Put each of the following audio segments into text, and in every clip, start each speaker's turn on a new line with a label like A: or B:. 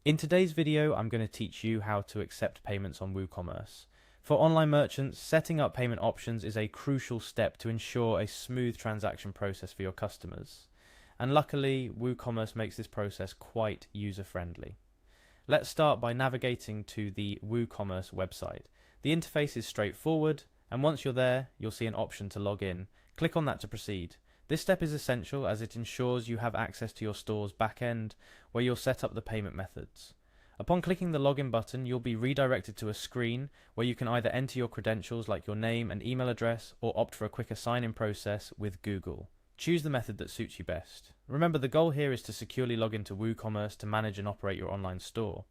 A: In today's video, I'm going to teach you how to accept payments on WooCommerce. For online merchants, setting up payment options is a crucial step to ensure a smooth transaction process for your customers. And luckily, WooCommerce makes this process quite user-friendly. Let's start by navigating to the WooCommerce website. The interface is straightforward, and once you're there, you'll see an option to log in. Click on that to proceed. This step is essential as it ensures you have access to your store's backend where you'll set up the payment methods. Upon clicking the login button, you'll be redirected to a screen where you can either enter your credentials like your name and email address or opt for a quicker sign-in process with Google. Choose the method that suits you best. Remember, the goal here is to securely log into WooCommerce to manage and operate your online store.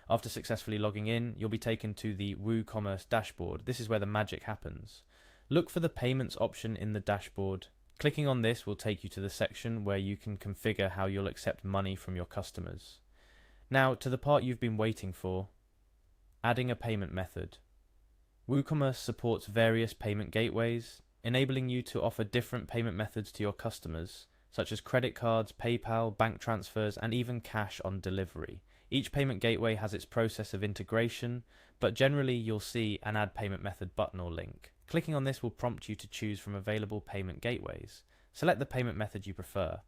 A: After successfully logging in, you'll be taken to the WooCommerce dashboard. This is where the magic happens. Look for the payments option in the dashboard. Clicking on this will take you to the section where you can configure how you'll accept money from your customers. Now to the part you've been waiting for, adding a payment method. WooCommerce supports various payment gateways, enabling you to offer different payment methods to your customers, such as credit cards, PayPal, bank transfers, and even cash on delivery. Each payment gateway has its process of integration, but generally you'll see an Add Payment Method button or link. Clicking on this will prompt you to choose from available payment gateways. Select the payment method you prefer.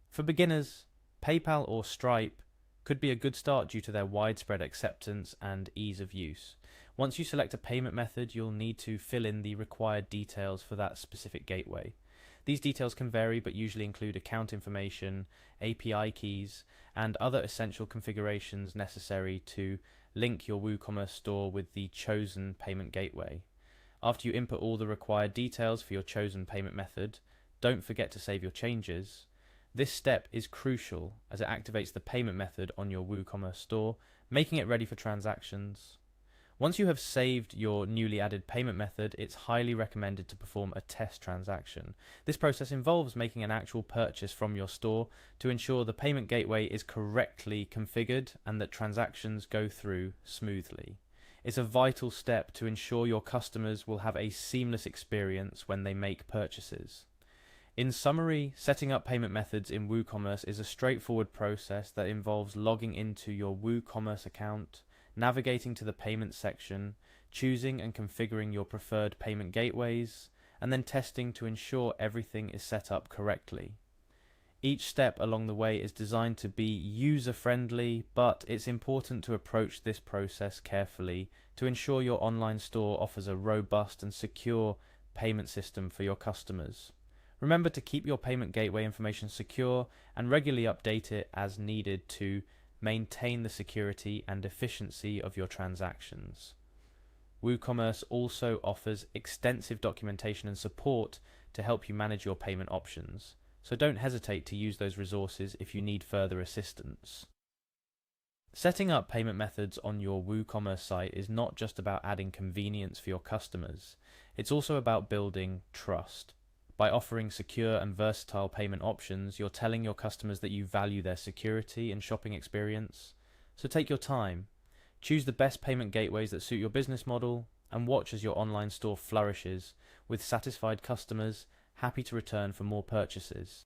A: For beginners, PayPal or Stripe could be a good start due to their widespread acceptance and ease of use. Once you select a payment method, you'll need to fill in the required details for that specific gateway. These details can vary but usually include account information, API keys, and other essential configurations necessary to link your WooCommerce store with the chosen payment gateway. After you input all the required details for your chosen payment method, don't forget to save your changes. This step is crucial as it activates the payment method on your WooCommerce store, making it ready for transactions. Once you have saved your newly added payment method, it's highly recommended to perform a test transaction. This process involves making an actual purchase from your store to ensure the payment gateway is correctly configured and that transactions go through smoothly. It's a vital step to ensure your customers will have a seamless experience when they make purchases. In summary, setting up payment methods in WooCommerce is a straightforward process that involves logging into your WooCommerce account, navigating to the payments section, choosing and configuring your preferred payment gateways, and then testing to ensure everything is set up correctly. Each step along the way is designed to be user-friendly, but it's important to approach this process carefully to ensure your online store offers a robust and secure payment system for your customers. Remember to keep your payment gateway information secure and regularly update it as needed to maintain the security and efficiency of your transactions. WooCommerce also offers extensive documentation and support to help you manage your payment options, so don't hesitate to use those resources if you need further assistance. Setting up payment methods on your WooCommerce site is not just about adding convenience for your customers, it's also about building trust. By offering secure and versatile payment options, you're telling your customers that you value their security and shopping experience. So take your time, choose the best payment gateways that suit your business model, and watch as your online store flourishes with satisfied customers happy to return for more purchases.